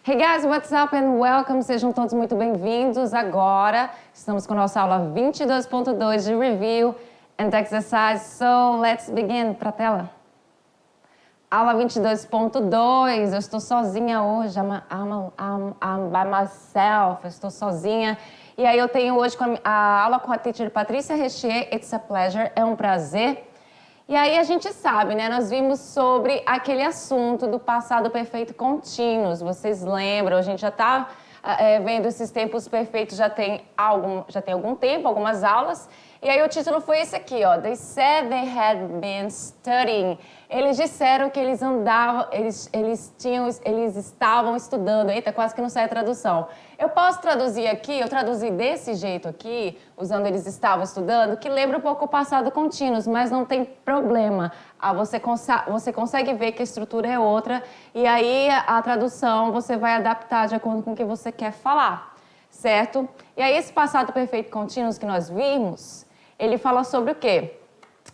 Hey guys, what's up and welcome. Sejam todos muito bem-vindos. Agora estamos com a nossa aula 22.2 de Review and Exercise. So, let's begin. Pra tela. Aula 22.2. Eu estou sozinha hoje. I'm by myself. Eu estou sozinha. E aí eu tenho hoje a aula com a teacher Patrícia Rechier. It's a pleasure. É um prazer. E aí a gente sabe, né? Nós vimos sobre aquele assunto do passado perfeito contínuo. Vocês lembram? A gente já está vendo esses tempos perfeitos já tem algum tempo, algumas aulas. E aí o título foi esse aqui, ó. They said they had been studying. Eles disseram que eles andavam, eles estavam estudando. Eita, quase que não sai a tradução. Eu posso traduzir aqui, eu traduzi desse jeito aqui, usando eles estavam estudando, que lembra um pouco o passado contínuo, mas não tem problema. Você consegue ver que a estrutura é outra e aí a tradução você vai adaptar de acordo com o que você quer falar, certo? E aí esse passado perfeito contínuo que nós vimos, ele fala sobre o quê?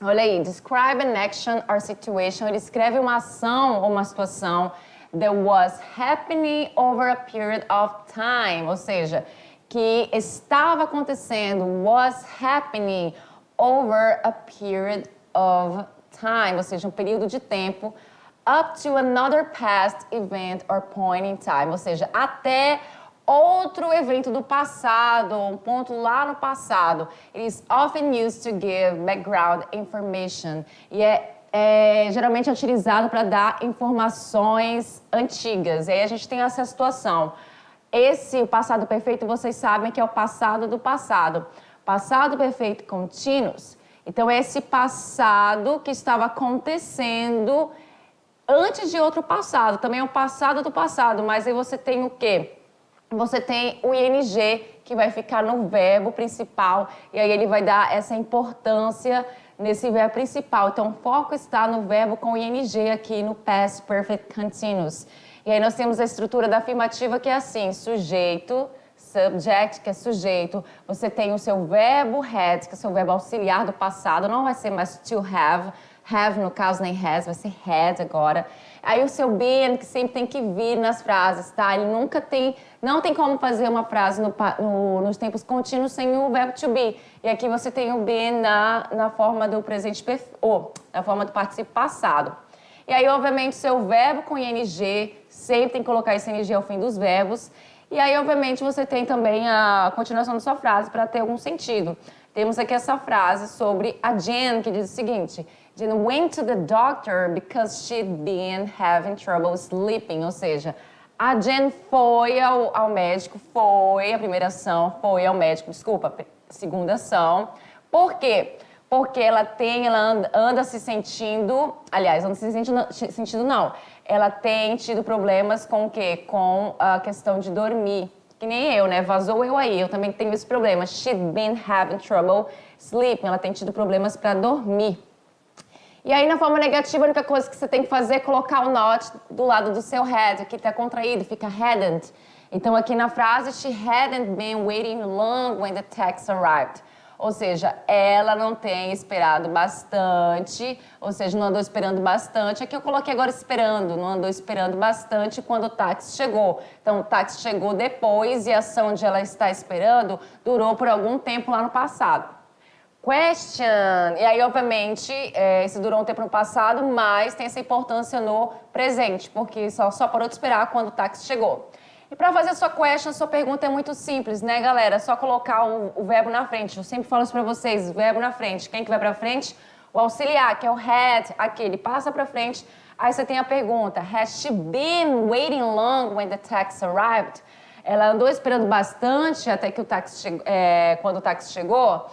Olha aí, describe an action or situation. Ele escreve uma ação ou uma situação that was happening over a period of time, ou seja, que estava acontecendo, was happening over a period of time, ou seja, um período de tempo, up to another past event or point in time, ou seja, até outro evento do passado, um ponto lá no passado. It is often used to give background information. E geralmente é utilizado para dar informações antigas. E aí a gente tem essa situação. O passado perfeito, vocês sabem que é o passado do passado. Passado perfeito contínuos. Então, é esse passado que estava acontecendo antes de outro passado. Também é o passado do passado, mas aí você tem o quê? Você tem o ing, que vai ficar no verbo principal, e aí ele vai dar essa importância nesse verbo principal. Então, o foco está no verbo com ing aqui no Past Perfect Continuous. E aí nós temos a estrutura da afirmativa que é assim, sujeito, subject, que é sujeito. Você tem o seu verbo had, que é o seu verbo auxiliar do passado, não vai ser mais to have. Have, no caso, nem has, vai ser had agora. Aí o seu been, que sempre tem que vir nas frases, tá? Ele não tem como fazer uma frase nos tempos contínuos sem o verbo to be. E aqui você tem o been na forma do presente perfeito, na forma do participio passado. E aí, obviamente, seu verbo com ing, sempre tem que colocar esse ing ao fim dos verbos. E aí, obviamente, você tem também a continuação da sua frase para ter algum sentido. Temos aqui essa frase sobre a Jen, que diz o seguinte: Jen went to the doctor because she'd been having trouble sleeping. Ou seja, a Jen foi ao médico, a primeira ação, foi ao médico, desculpa, segunda ação. Por quê? Porque ela anda se sentindo, aliás, anda se sentindo não. Ela tem tido problemas com o quê? Com a questão de dormir. Que nem eu, né? Vazou eu aí, eu também tenho esse problema. She'd been having trouble sleeping. Ela tem tido problemas para dormir. E aí, na forma negativa, a única coisa que você tem que fazer é colocar o not do lado do seu had, que está contraído, fica hadn't. Então, aqui na frase, she hadn't been waiting long when the text arrived. Ou seja, ela não tem esperado bastante, ou seja, não andou esperando bastante. Aqui eu coloquei agora esperando, não andou esperando bastante quando o táxi chegou. Então, o táxi chegou depois e a ação onde ela está esperando durou por algum tempo lá no passado. Question. E aí, obviamente, esse durou um tempo no passado, mas tem essa importância no presente, porque só parou de esperar quando o táxi chegou. E para fazer a sua question, a sua pergunta é muito simples, né, galera? É só colocar o verbo na frente. Eu sempre falo isso para vocês, o verbo na frente. Quem que vai para frente? O auxiliar, que é o had, aqui. Ele passa para frente. Aí você tem a pergunta, has she been waiting long when the taxi arrived? Ela andou esperando bastante até que quando o táxi chegou?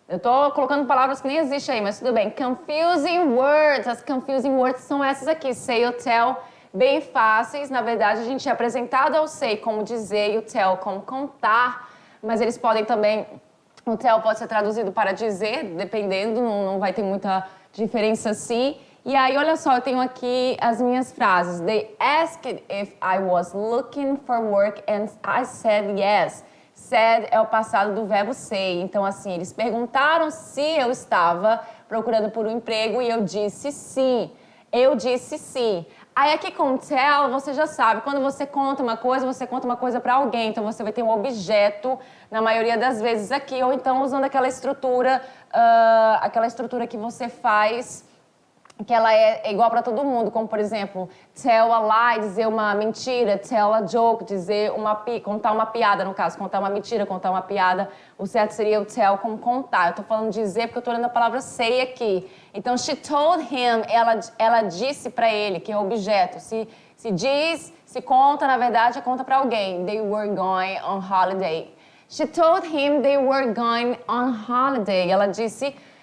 Eu tô colocando palavras que nem existem aí, mas tudo bem. Confusing words. As confusing words são essas aqui. Say or tell. Bem fáceis, na verdade a gente é apresentado ao say como dizer e o tell como contar, mas eles podem também, o tell pode ser traduzido para dizer, dependendo, não vai ter muita diferença assim. E aí, olha só, eu tenho aqui as minhas frases. They asked if I was looking for work and I said yes. Said é o passado do verbo say. Então, assim, eles perguntaram se eu estava procurando por um emprego e eu disse sim. Eu disse sim. Aí aqui com tell, você já sabe, quando você conta uma coisa para alguém, então você vai ter um objeto, na maioria das vezes aqui, ou então usando aquela estrutura que você faz, que ela é igual para todo mundo, como por exemplo, tell a lie, dizer uma mentira, tell a joke, dizer contar uma piada, no caso, contar uma mentira, contar uma piada. O certo seria o tell como contar. Eu tô falando dizer porque eu tô olhando a palavra say aqui. Então, she told him, ela disse para ele, que é o objeto. Se diz, se conta, na verdade, é conta para alguém. They were going on holiday. She told him they were going on holiday.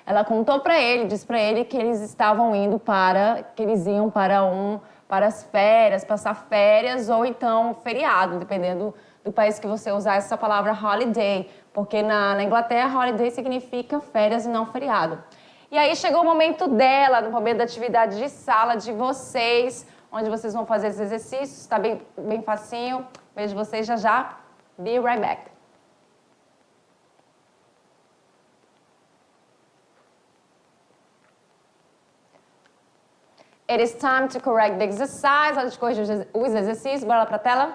Ela contou para ele, disse para ele que eles iam para as férias, passar férias ou então feriado, dependendo do país que você usar essa palavra holiday, porque na Inglaterra holiday significa férias e não feriado. E aí chegou o momento dela, no momento da atividade de sala de vocês, onde vocês vão fazer esses exercícios, está bem facinho. Vejo vocês já já. Be right back. It is time to correct the exercise. Hora de corrigir os exercícios. Bora lá para a tela.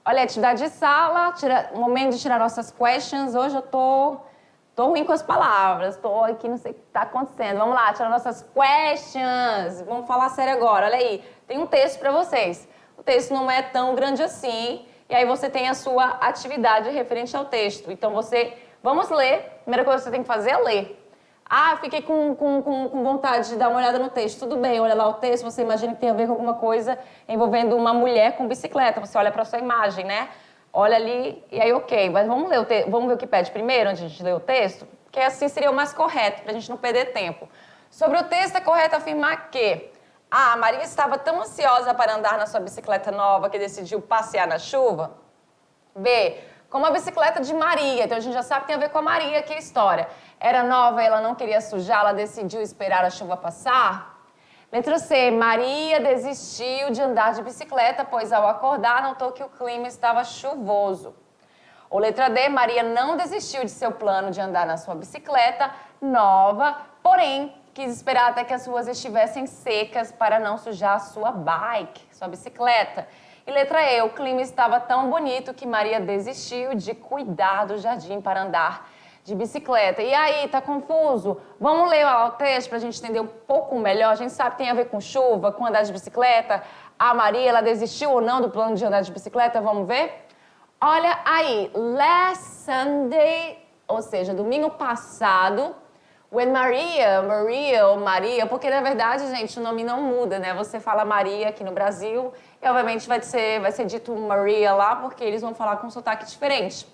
Olha, atividade de sala. Momento de tirar nossas questions. Hoje eu tô ruim com as palavras. Tô aqui, não sei o que está acontecendo. Vamos lá, tirar nossas questions. Vamos falar sério agora. Olha aí, tem um texto para vocês. O texto não é tão grande assim. E aí você tem a sua atividade referente ao texto. Então vamos ler. A primeira coisa que você tem que fazer é ler. Ah, fiquei com vontade de dar uma olhada no texto. Tudo bem, olha lá o texto, você imagina que tem a ver com alguma coisa envolvendo uma mulher com bicicleta. Você olha para a sua imagem, né? Olha ali e aí, ok. Mas vamos ver o que pede primeiro, antes de a gente ler o texto? Porque assim seria o mais correto, para a gente não perder tempo. Sobre o texto, é correto afirmar que a Maria estava tão ansiosa para andar na sua bicicleta nova que decidiu passear na chuva. B, como a bicicleta de Maria, então a gente já sabe que tem a ver com a Maria aqui a história. Era nova e ela não queria sujar, ela decidiu esperar a chuva passar. Letra C, Maria desistiu de andar de bicicleta, pois ao acordar notou que o clima estava chuvoso. Ou letra D, Maria não desistiu de seu plano de andar na sua bicicleta nova, porém quis esperar até que as ruas estivessem secas para não sujar a sua bicicleta. E letra E, o clima estava tão bonito que Maria desistiu de cuidar do jardim para andar de bicicleta. E aí, tá confuso? Vamos ler o texto para a gente entender um pouco melhor. A gente sabe que tem a ver com chuva, com andar de bicicleta. A Maria, ela desistiu ou não do plano de andar de bicicleta? Vamos ver? Olha aí, last Sunday, ou seja, domingo passado, when Maria, porque na verdade, gente, o nome não muda, né? Você fala Maria aqui no Brasil e obviamente vai ser dito Maria lá, porque eles vão falar com um sotaque diferente.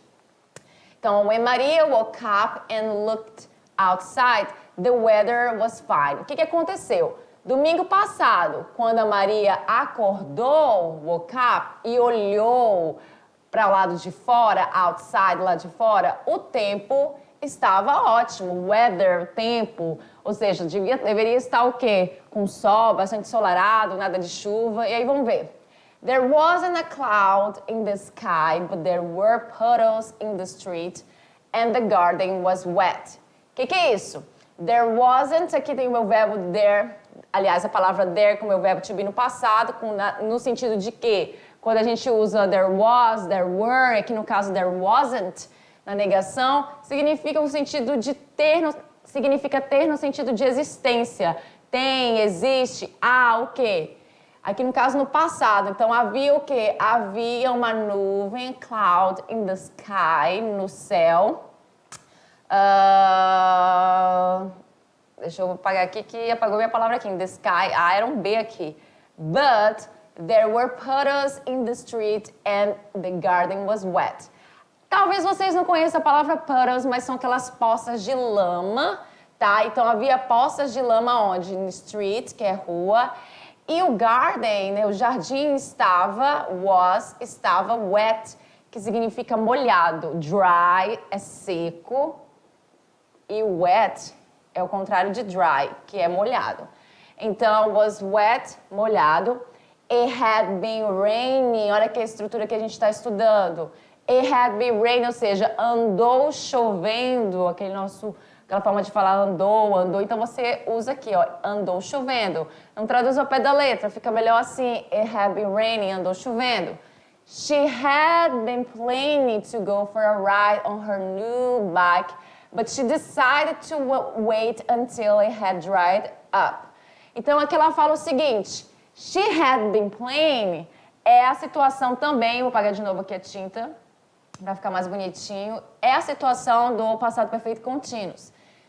Então, when Maria woke up and looked outside, the weather was fine. O que aconteceu? Domingo passado, quando a Maria acordou, woke up, e olhou para o lado de fora, outside, lá de fora, o tempo estava ótimo. Weather, tempo, ou seja, deveria estar o quê? Com sol, bastante ensolarado, nada de chuva. E aí vamos ver. There wasn't a cloud in the sky, but there were puddles in the street, and the garden was wet. O que é isso? There wasn't, aqui tem o meu verbo there, aliás, a palavra there com o meu verbo to be no passado, no sentido de que, quando a gente usa there was, there were, aqui no caso there wasn't, na negação, significa o sentido de ter, significa ter no sentido de existência. Tem, existe, há o quê? Aqui no caso no passado, então havia o quê? Havia uma nuvem, cloud in the sky, no céu. Deixa eu apagar aqui que apagou minha palavra aqui, in the sky, era um B aqui. But there were puddles in the street and the garden was wet. Talvez vocês não conheçam a palavra puddles, mas são aquelas poças de lama, tá? Então havia poças de lama onde? No street, que é rua. E o garden, né, o jardim estava wet, que significa molhado. Dry é seco e wet é o contrário de dry, que é molhado. Então, was wet, molhado. It had been raining, olha que estrutura que a gente está estudando. It had been raining, ou seja, andou chovendo, aquele nosso aquela forma de falar andou, andou. Então você usa aqui, ó, andou chovendo. Não traduz ao pé da letra, fica melhor assim. It had been raining, andou chovendo. She had been planning to go for a ride on her new bike, but she decided to wait until it had dried up. Então aqui ela fala o seguinte, she had been planning é a situação também, vou apagar de novo aqui a tinta, para ficar mais bonitinho, é a situação do passado perfeito contínuo.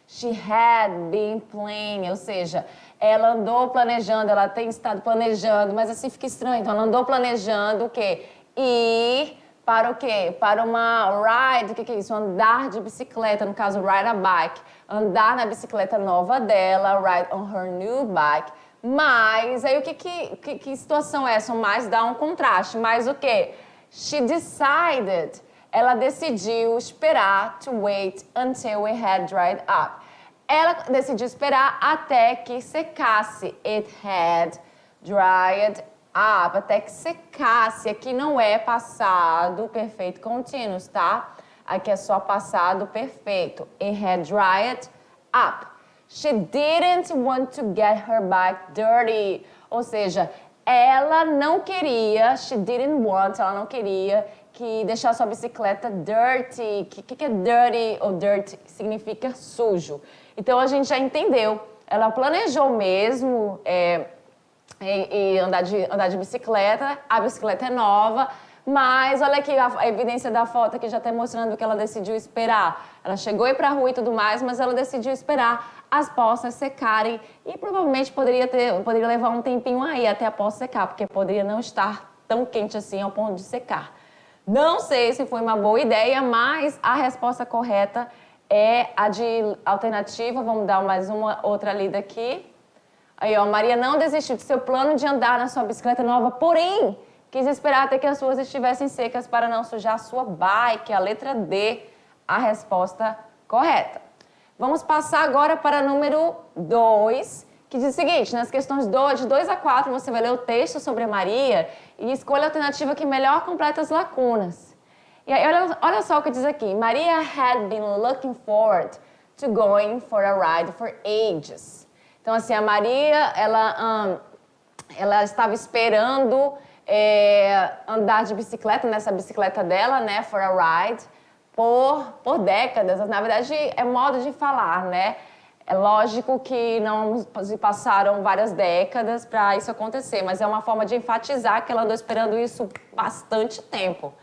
She had been planning, ou seja, ela andou planejando, ela tem estado planejando, mas assim fica estranho. Então, ela andou planejando o quê? Ir para o quê? Para uma ride, o que é isso? Andar de bicicleta, no caso, ride a bike. Andar na bicicleta nova dela, ride on her new bike. Mas, aí o que situação é essa? Mais dá um contraste. Mas o quê? She decided, ela decidiu esperar to wait until it had dried up. Ela decidiu esperar até que secasse. It had dried up. Até que secasse. Aqui não é passado perfeito contínuo, tá? Aqui é só passado perfeito. It had dried up. She didn't want to get her bike dirty. Ou seja, ela não queria, she didn't want, ela não queria que deixar sua bicicleta dirty. O que é dirty ou dirt? Significa sujo. Então, a gente já entendeu. Ela planejou mesmo andar de bicicleta. A bicicleta é nova. Mas, olha aqui a evidência da foto aqui já está mostrando que ela decidiu esperar. Ela chegou a ir para a rua e tudo mais, mas ela decidiu esperar as poças secarem. E provavelmente poderia levar um tempinho aí até a poça secar, porque poderia não estar tão quente assim ao ponto de secar. Não sei se foi uma boa ideia, mas a resposta correta é a de alternativa. Vamos dar mais uma outra lida aqui. Aí, ó, Maria não desistiu de seu plano de andar na sua bicicleta nova, porém, quis esperar até que as ruas estivessem secas para não sujar a sua bike. A letra D, a resposta correta. Vamos passar agora para número 2, que diz o seguinte, nas questões de 2 a 4, você vai ler o texto sobre a Maria e escolha a alternativa que melhor completa as lacunas. E aí, olha só o que diz aqui. Maria had been looking forward to going for a ride for ages. Então, assim, a Maria, ela estava esperando andar de bicicleta, nessa bicicleta dela, né, for a ride, por décadas. Na verdade, é modo de falar, né? É lógico que não se passaram várias décadas para isso acontecer, mas é uma forma de enfatizar que ela andou esperando isso bastante tempo,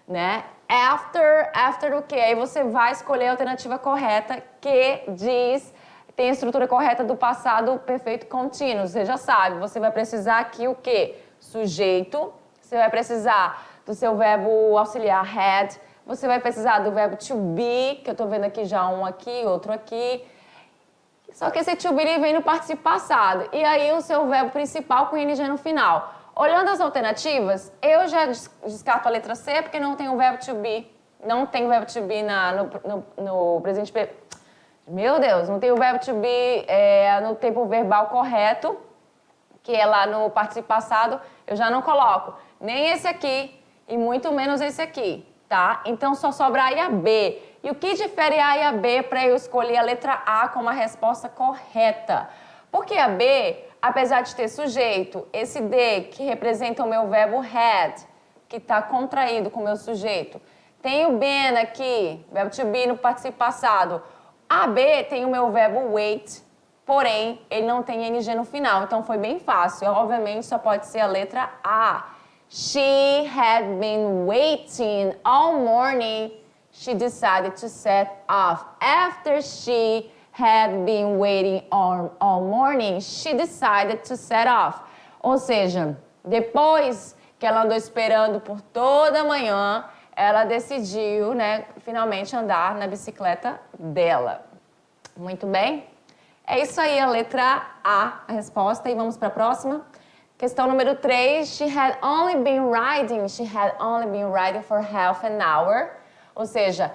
né? After o quê? Aí você vai escolher a alternativa correta que diz, tem a estrutura correta do passado perfeito contínuo. Você já sabe, você vai precisar aqui o quê? Sujeito, você vai precisar do seu verbo auxiliar had, você vai precisar do verbo to be, que eu tô vendo aqui já um aqui, outro aqui. Só que esse to be ele vem no particípio passado. E aí o seu verbo principal com ing no final. Olhando as alternativas, eu já descarto a letra C, porque não tem o verbo to be. Não tem o verbo to be no presente perfeito. Meu Deus, não tem o verbo to be no tempo verbal correto, que é lá no particípio passado, eu já não coloco nem esse aqui e muito menos esse aqui, tá? Então só sobra A e a B. E o que difere A e a B para eu escolher a letra A como a resposta correta? Porque a B, apesar de ter sujeito, esse D que representa o meu verbo had, que está contraído com o meu sujeito, tem o been aqui, verbo to be no particípio passado. A B tem o meu verbo wait, porém, ele não tem ing no final, então foi bem fácil. Obviamente, só pode ser a letra A. She had been waiting all morning. She decided to set off. After she had been waiting all morning, she decided to set off. Ou seja, depois que ela andou esperando por toda a manhã, ela decidiu, né, finalmente andar na bicicleta dela. Muito bem? É isso aí, a letra A, a resposta. E vamos para a próxima. Questão número 3. She had only been riding for half an hour. Ou seja,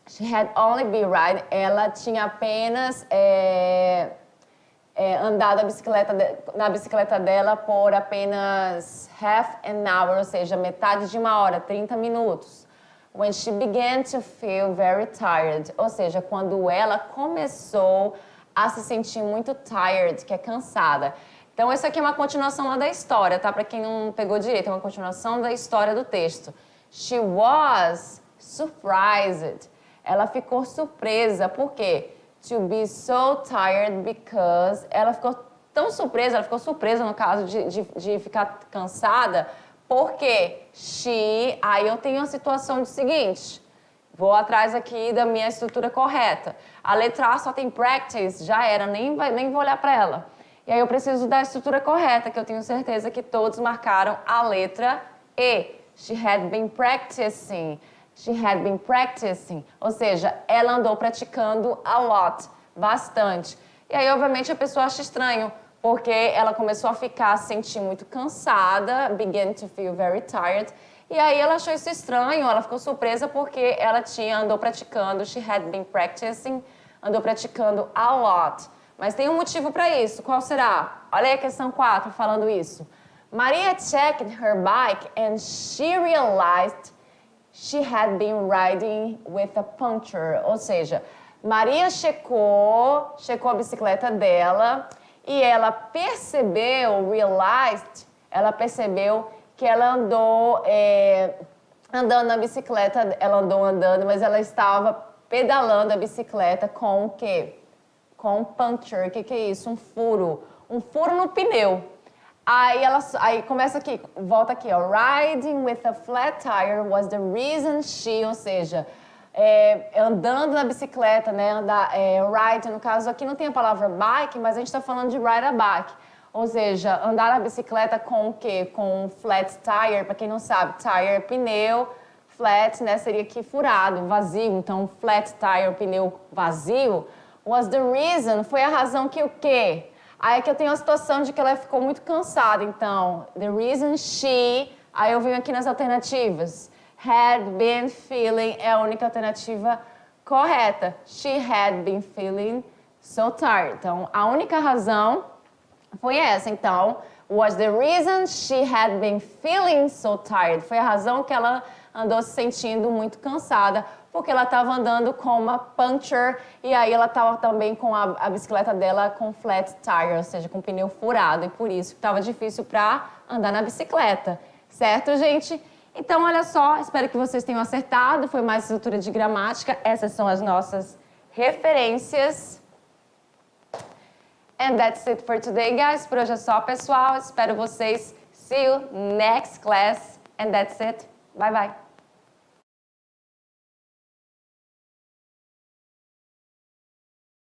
she had only been riding, ela tinha apenas andado na bicicleta dela por apenas half an hour, ou seja, metade de uma hora, 30 minutos. when she began to feel very tired. Ou seja, quando ela começou a se sentir muito tired, que é cansada. Então, isso aqui é uma continuação lá da história, tá? Para quem não pegou direito, é uma continuação da história do texto. She was surprised. Ela ficou surpresa. Por quê? To be so tired because... Ela ficou tão surpresa, ela ficou surpresa no caso de ficar cansada, porque she... Aí eu tenho a situação do seguinte... Vou atrás aqui da minha estrutura correta. A letra A só tem practice, já era, nem vou olhar para ela. E aí eu preciso da estrutura correta, que eu tenho certeza que todos marcaram a letra E. She had been practicing. She had been practicing. Ou seja, ela andou praticando a lot, bastante. E aí, obviamente, a pessoa acha estranho, porque ela começou a ficar, se sentir muito cansada, began to feel very tired. E aí ela achou isso estranho, ela ficou surpresa porque ela andou praticando, she had been practicing, andou praticando a lot. Mas tem um motivo para isso, qual será? Olha aí a questão 4 falando isso. Maria checked her bike and she realized she had been riding with a puncture. Ou seja, Maria checou a bicicleta dela e ela percebeu, ela percebeu que ela andou andando na bicicleta, ela andou andando, mas ela estava pedalando a bicicleta com o quê? Com um puncture. O que é isso? Um furo no pneu. Aí começa aqui, volta aqui, ó. Riding with a flat tire was the reason she, ou seja, andando na bicicleta, né? Ride, no caso aqui não tem a palavra bike, mas a gente está falando de ride a bike. Ou seja, andar na bicicleta com o quê? Com um flat tire, para quem não sabe, tire, pneu, flat, né? Seria aqui furado, vazio. Então, flat tire, pneu vazio, was the reason, foi a razão que o quê? Aí aqui eu tenho a situação de que ela ficou muito cansada. Então, the reason she, aí eu venho aqui nas alternativas. Had been feeling é a única alternativa correta. She had been feeling so tired. Então, a única razão foi essa, então, was the reason she had been feeling so tired. Foi a razão que ela andou se sentindo muito cansada, porque ela estava andando com uma puncture e aí ela estava também com a bicicleta dela com flat tire, ou seja, com pneu furado, e por isso estava difícil para andar na bicicleta. Certo, gente? Então, olha só, espero que vocês tenham acertado. Foi mais estrutura de gramática. Essas são as nossas referências. And that's it for today, guys. Por hoje é só, pessoal. Espero vocês. See you next class. And that's it. Bye, bye.